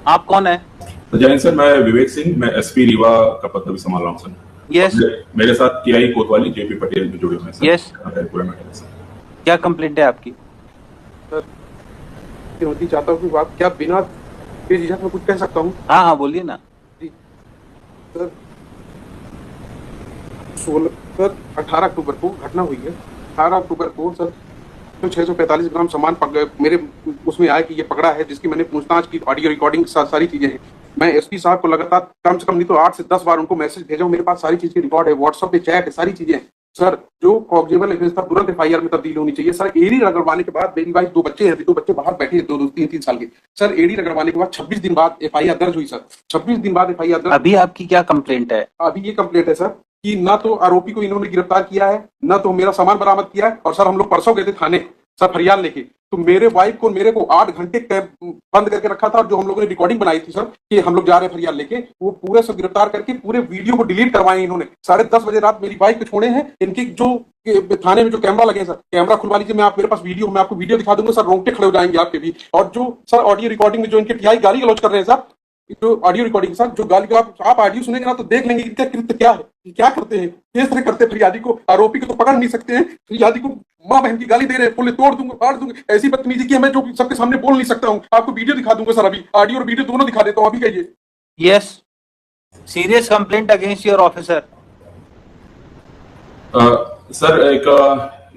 आप कौन है? जैन सर, मैं विवेक सिंह, मैं एसपी रीवा का पद अभी संभाल रहा हूँ सर। यस। मेरे साथ टीआई कोतवाली जेपी पटेल भी जुड़े हुए हैं सर। यस। पूरा मैटर है सर। क्या कंप्लेंट है आपकी? सर, होती चाहता हूँ कि आप क्या बिना बेझिझक में कुछ कह सकता हूँ? हाँ हाँ, बोलिए ना। जी सर, 18 अक्टूबर को घटना हुई है। 18 अक्टूबर को सर तो 645 ग्राम सामान मेरे उसमें आया कि ये पकड़ा है, जिसकी मैंने पूछताछ की, ऑडियो रिकॉर्डिंग सारी चीजें हैं। मैं एसपी साहब को लगातार कम से कम नहीं तो 8 से 10 बार उनको मैसेज भेजा हूं, मेरे पास सारी चीज की रिकॉर्ड है, व्हाट्सएप पे चैट है, सारी चीजें हैं। सर, जो कॉग्निजेबल एविडेंस था तुरंत एफआईआर में तब्दील होनी चाहिए। सर, एडी रगड़वाने के बाद, मेरी वाइफ 2 बच्चे हैं, 2 बच्चे बाहर बैठे हैं, 2-3 साल के। सर, एडी रगड़वाने के बाद 26 दिन बाद एफआईआर दर्ज हुई सर। 26 दिन बाद एफआईआर दर्ज। अभी आपकी क्या कंप्लेंट है? अभी ये कंप्लेंट है सर कि ना तो आरोपी को इन्होंने गिरफ्तार किया है, ना तो मेरा सामान बरामद किया है। और सर, हम लोग परसों गए थे थाने सर फरियाद लेके, तो मेरे वाइफ को मेरे को 8 घंटे बंद करके रखा था। जो हम लोगों ने रिकॉर्डिंग बनाई थी सर कि हम लोग जा रहे हैं फरियाद लेके, वो पूरे से गिरफ्तार करके पूरे वीडियो को डिलीट करवाए इन्होंने। 10:30 बजे रात मेरी वाइफ को छोड़े हैं। इनके जो थाने में जो कैमरा लगे सर, कैमरा खुलवा लीजिए, मैं आप मेरे पास वीडियो, मैं आपको वीडियो दिखा दूंगा सर, रोंगटे खड़े हो जाएंगे आपके भी। और जो सर ऑडियो रिकॉर्डिंग में जो इनके टीआई गाली गलौज कर रहे हैं सर, जो ऑडियो रिकॉर्डिंग सर, जो गाली आप ऑडियो सुनेंगे ना तो देख लेंगे इनका कृत्य क्या है, क्या करते हैं, किस तरह करते हैं। फरियादी को, आरोपी को तो पकड़ नहीं सकते हैं, फरियादी को माँ बहन की गाली दे रहे हैं, बोले तोड़ दूंगा, फाड़ दूंगा। ऐसी बदतमीजी की मैं जो सबके सामने बोल नहीं सकता हूँ। आपको वीडियो दिखा दूंगा सर, अभी ऑडियो और वीडियो दोनों दिखा देता हूँ, अभी कहिए। Yes. Serious complaint against your officer. Sir, एक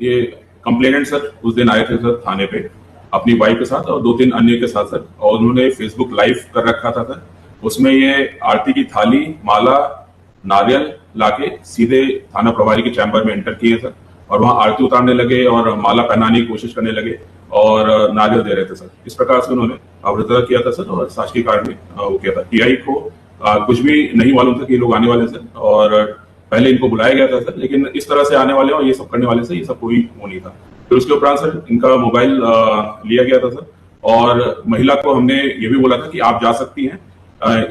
ये कंप्लेनेंट सर उस दिन आए थे सर थाने पे अपनी वाइफ के साथ और 2-3 अन्य के साथ सर, और उन्होंने फेसबुक लाइव कर रखा था सर। उसमें ये आरती की थाली, माला, नारियल लाके सीधे थाना प्रभारी के चैम्बर में एंटर किए सर, और वहां आरती उतारने लगे और माला पहनाने की कोशिश करने लगे और नारियल दे रहे थे सर। इस प्रकार से उन्होंने अभद्रता किया था सर, और शासकीय कार्य में वो किया था। टीआई को कुछ भी नहीं मालूम था कि ये लोग आने वाले सर, और पहले इनको बुलाया गया था सर, लेकिन इस तरह से आने वाले और ये सब करने वाले से ये सब कोई वो नहीं था। फिर उसके उपरांत सर इनका मोबाइल लिया गया था सर, और महिला को हमने ये भी बोला था कि आप जा सकती हैं,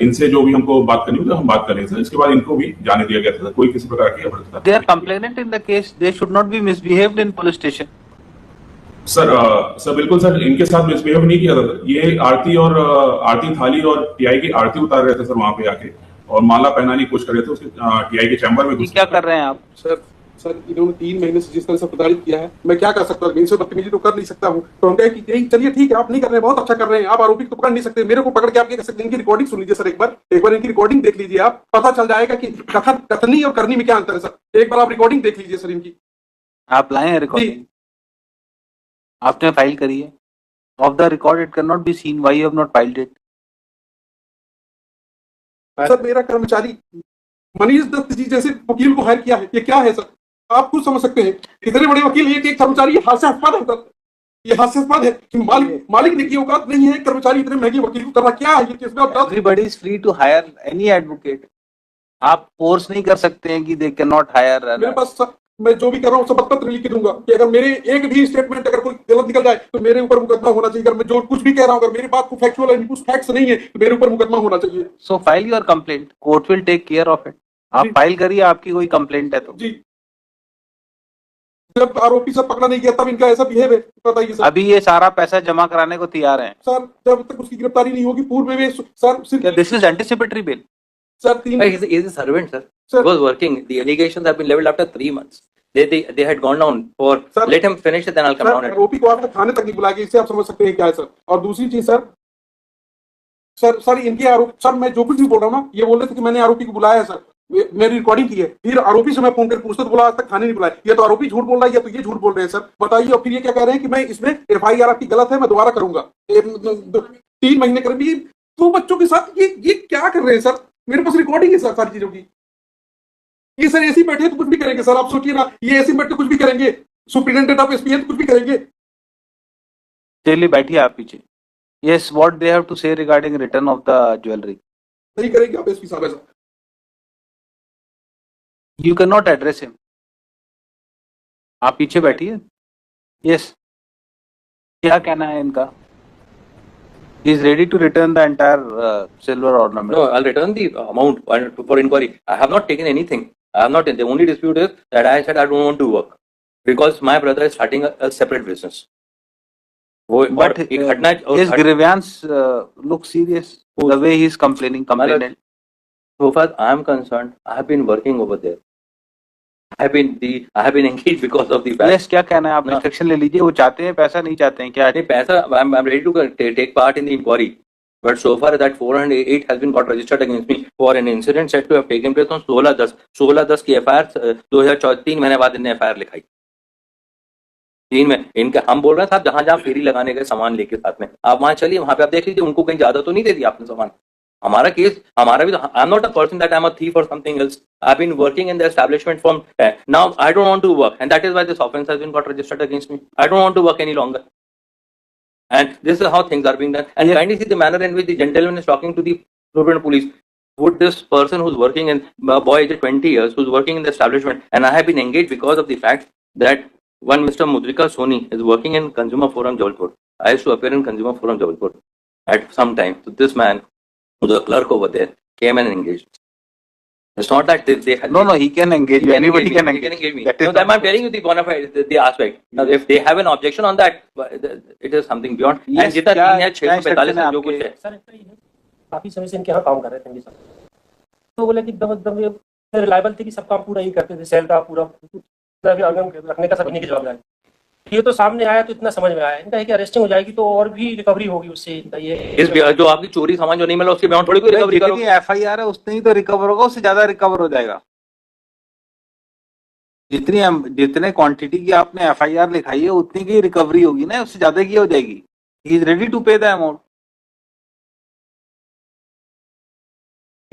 इनसे जो भी हमको बात करनी होगी हम बात करेंगे सर। इसके बाद इनको भी जाने दिया गया था। कोई किसी प्रकार की अभद्रता। They are complainant in the case, they should not be misbehaved in police station. Sir बिल्कुल सर, इनके साथ मिसबिहेव नहीं किया था सर। ये आरती और आरती थाली और टीआई की आरती उतार रहे थे सर वहां पे आके, और माला पहनाने की कोशिश कर रहे थे उसके टीआई के चैम्बर में। क्या कर रहे हैं आप? सर, इन्होंने 3 महीने से जिस तरह से प्रताड़ित किया है, मैं क्या कर सकता हूँ? इनसे बदतमीजी तो कर नहीं सकता हूँ। तो हम कहे कि नहीं, चलिए ठीक है, आप नहीं कर रहे हैं, बहुत अच्छा कर रहे हैं, आप आरोपी को पकड़ नहीं सकते, मेरे को पकड़ के आप क्या कर सकते हैं? इनकी रिकॉर्डिंग सुन लीजिए सर, एक बार इनकी रिकॉर्डिंग देख लीजिए, आप पता चल जाएगा कि कथनी और करनी में क्या अंतर है सर। एक बार आप रिकॉर्डिंग देख लीजिए सर इनकी। आप लाए हैं रिकॉर्डिंग? आपने फाइल करी है? Of the record it can not be seen, why you have not filed it? Sir, मेरा कर्मचारी मनीष दत्त जी जैसे वकील को हायर किया है, ये क्या है सर? आप खुद समझ सकते हैं, इतने बड़े वकील एक कर्मचारी, हास्यास्पद है सर, ये हास्यास्पद है कि मालिक ने की औकात नहीं है, कर्मचारी इतने महंगे वकील को करना क्या है? ये everybody is free to hire any advocate. आप फोर्स नहीं कर सकते हैं कि दे कैन नॉट हायर। मेरे पास सर, मैं जो भी कर रहा हूँ सब पत्र लिख के दूंगा कि अगर मेरे एक भी स्टेटमेंट अगर कोई गलत निकल जाए तो मेरे ऊपर मुकदमा होना चाहिए। अगर मैं जो कुछ भी कह रहा हूँ, अगर मेरी बात को फैक्चुअल है, कुछ फैक्ट्स नहीं है, तो मेरे ऊपर मुकदमा होना चाहिए। So file your complaint, court will take care of it. आप फाइल करिए, आपकी कोई कंप्लेंट है तो। जी, जब आरोपी सब पकड़ा नहीं गया तब इनका ऐसा बिहेव है, बताइए सर। अभी ये सारा पैसा जमा कराने को तैयार हैं सर, जब तक उसकी गिरफ्तारी नहीं होगी पूर्व में sir. This is anticipatory bill sir. He's a servant, sir. He was working. The allegations have been leveled after 3 months. They had gone down for. Sir, let him finish it, then I'll come down. आरोपी को आप थाने तक नहीं बुलाएंगे, इससे आप समझ सकते हैं क्या है सर। और दूसरी चीज सर इनके आरोप, सर मैं जो कुछ भी बोल रहा हूँ ना, ये बोल रहे थे कि मैंने आरोपी को बुलाया है सर, मेरी रिकॉर्डिंग की है। फिर आरोपी से मैं फोन करके पूछता तो बोला आज तक थाने नहीं बुलाया। ये तो आरोपी झूठ बोल रहा है, या तो ये झूठ बोल रहे हैं सर, बताइए। और फिर ये क्या कह रहे हैं कि मैं इसमें एफआईआर आपकी गलत है, मैं दोबारा करूंगा। 3 महीने कर भी 2 बच्चों के साथ ये क्या कर रहे हैं सर? मेरे पास रिकॉर्डिंग है सर सारी चीजों की। ये सर ऐसे बैठे तो कुछ भी करेंगे सर, आप सोचिए ना, ये ऐसे बैठे कुछ भी करेंगे। सुप्रिटेंडेंट ऑफ एसपी तो कुछ भी करेंगे। चलिए बैठिए आप पीछे। Yes, what they have to say regarding return of the jewellery? नहीं करेंगे आप एसपी साहब ऐसा। You can not address him. आप पीछे बैठिए। यस, क्या कहना है इनका? He is ready to return the entire silver ornament. No, I'll return the amount for inquiry. I have not taken anything. I have not. The only dispute is that I said I don't want to work because my brother is starting a separate business. वो But और एक घटना his grievance looks serious. The way he is complaining, complainant. so far I am concerned, I have been working over there. I have been engaged because of the fact. Yes, क्या कहना है आप? No. Instruction ले लीजिए. वो चाहते हैं पैसा, नहीं चाहते हैं क्या? नहीं पैसा, I'm ready to take part in the inquiry. But so far that 408 has been got registered against me for an incident said to have taken place on 16/10 की FIR 2014 3 महीने बाद इन्हें FIR लिखाई. 3 में इनके हम बोल रहे हैं साहब जहां फेरी लगाने गए सामान लेके साथ में आप वहां चलिए, वहां पे आप देख लीजिए उनको कहीं ज्यादा तो नहीं दे दिया आपने सामान. हमारा केस हमारा भी तो, I am not a person that I am a thief और something else. I have been working in the establishment from now. I don't want to work and that is why this offence has been got registered against me. I don't want to work any longer. And this is how things are being done. And kindly see the manner in which the gentleman is talking to the Superintendent Police. Would this person who's working in boy age 20 years, who's working in the establishment, and I have been engaged because of the fact that one Mr. Mudrika Soni is working in Consumer Forum Jabalpur. I used to appear in Consumer Forum Jabalpur at some time. So this man, who's a clerk over there, came and engaged. It's not that they had. No, he can engage you. Anybody can engage me. That is No, I'm telling you the bona fide the aspect. Now, if they have an objection on that, it is something beyond. Yes, and जितना क्या- 3 है 645 क्या जो कुछ है. Sir ऐसा ही है, काफी समय से इनके यहाँ काम कर रहे थे इनके साथ. तो बोले कि एकदम रिलायबल थे कि सब काम पूरा ही करते थे, सेल का पूरा रखने का सब इन्हीं की जवाबदारी. ये तो सामने आया तो इतना समझ में आया इनका है कि अरेस्टिंग हो जाएगी तो और भी रिकवरी होगी उससे. इनका ये इस जो आपकी चोरी सामान जो नहीं मिला उसके बियॉन्ड थोड़ी कोई रिकवरी करो. जितनी FIR है उतनी ही तो रिकवर होगा, उससे ज्यादा रिकवर हो जाएगा. जितने क्वांटिटी की आपने FIR लिखाई है उतनी की रिकवरी होगी ना, उससे ज्यादा की हो जाएगी. ही इज रेडी टू पे द अमाउंट.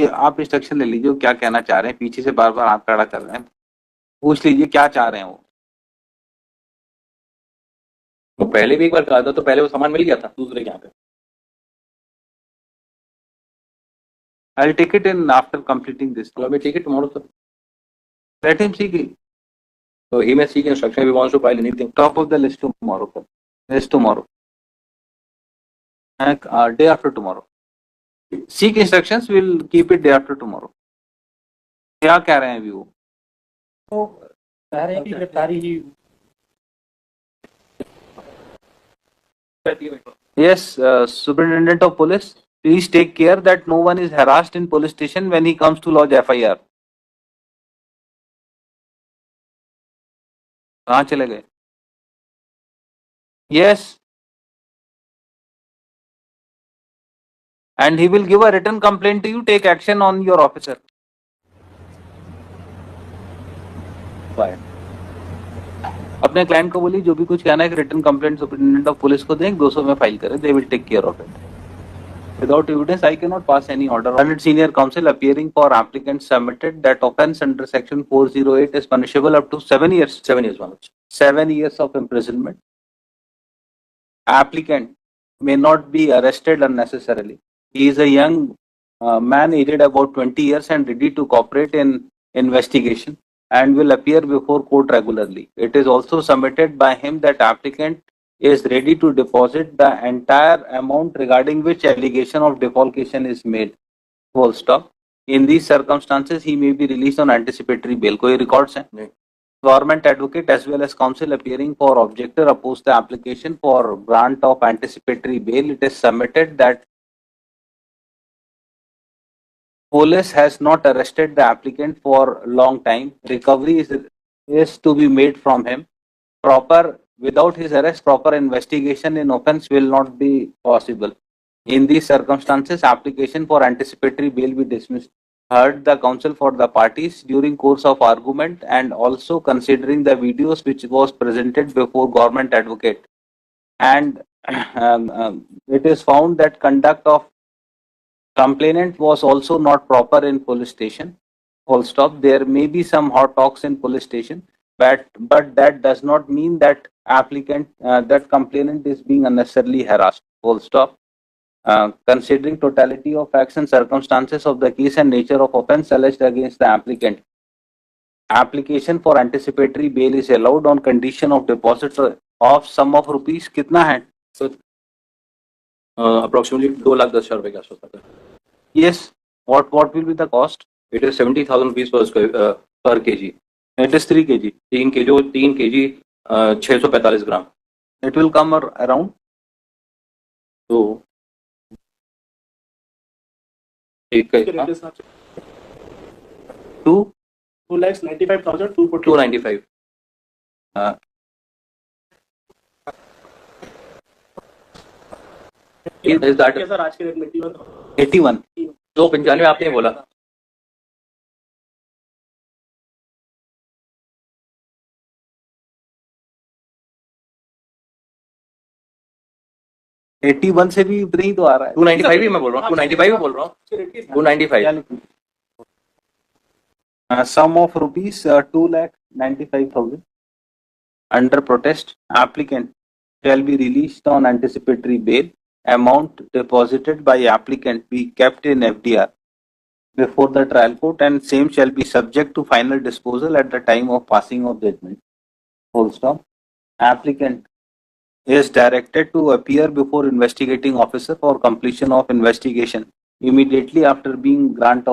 आप इंस्ट्रक्शन ले लीजिए क्या कहना चाह रहे हैं. पीछे से बार बार हाथ खड़ा कर रहे हैं. पूछ लीजिए क्या चाह रहे हैं वो. तो पहले भी एक बार कहा था तो पहले वो सामान मिल गया था दूसरे के यहाँ पे. I'll take it in after completing this. तो अभी take it tomorrow sir. Let him seek it. So he may seek instruction if he wants to file anything. Top of the list tomorrow. Yes, tomorrow. And day after tomorrow. Seek instructions. We'll keep it day after tomorrow. क्या कह रहे हैं अभी वो? तो कह रहे हैं कि गिरफ्तारी ही. Yes, Superintendent of Police, please take care that no one is harassed in police station when he comes to lodge FIR. कहाँ चले गए? Yes. And he will give a written complaint to you. Take action on your officer. Fine. अपने client को बोलिए जो भी कुछ कहना है written complaint superintendent of police को दें, 200 में फाइल करें. They will take care of it. Without evidence, I cannot pass any order. Learned senior counsel appearing for applicant submitted that offence under section 408 is punishable up to 7 years. 7 years one. 7 years of imprisonment. Applicant may not be arrested unnecessarily. He is a young man aged about 20 years and ready to cooperate in investigation and will appear before court regularly. It is also submitted by him that applicant is ready to deposit the entire amount regarding which allegation of defalcation is made. Full stop. In these circumstances, he may be released on anticipatory bail. कोई records हैं? नहीं. Government advocate as well as counsel appearing for objector oppose the application for grant of anticipatory bail. It is submitted that police has not arrested the applicant for long time. Recovery is to be made from him. Without his arrest, proper investigation in offence will not be possible. In these circumstances, application for anticipatory bail be dismissed. Heard the counsel for the parties during course of argument and also considering the videos which was presented before government advocate. And it is found that conduct of complainant was also not proper in police station. Full stop. There may be some hot talks in police station, but that does not mean that that complainant is being unnecessarily harassed. Full stop. Considering totality of facts and circumstances of the case and nature of offence alleged against the applicant, application for anticipatory bail is allowed on condition of deposit of sum of rupees. कितना है? So approximately 2,10,000 रुपए के आसपास आता है. Yes. What will be the cost? It is 70,000 rupees per kg. It is 3 kg. 3 kg 645 gram. It will come around तो एक का टू 295 हाँ is that सर आज के रेट में 81 295 आपने बोला 81 से भी नहीं तो आ रहा है 295 ही मैं बोल रहा हूँ 295 ही बोल रहा हूँ 295 sum of rupees 2,95,000 under protest applicant shall be released on anticipatory bail. Amount deposited by applicant be kept in FDR before the trial court and same shall be subject to final disposal at the time of passing of judgment. Full stop. Applicant is directed to appear before investigating officer for completion of investigation immediately after being grant of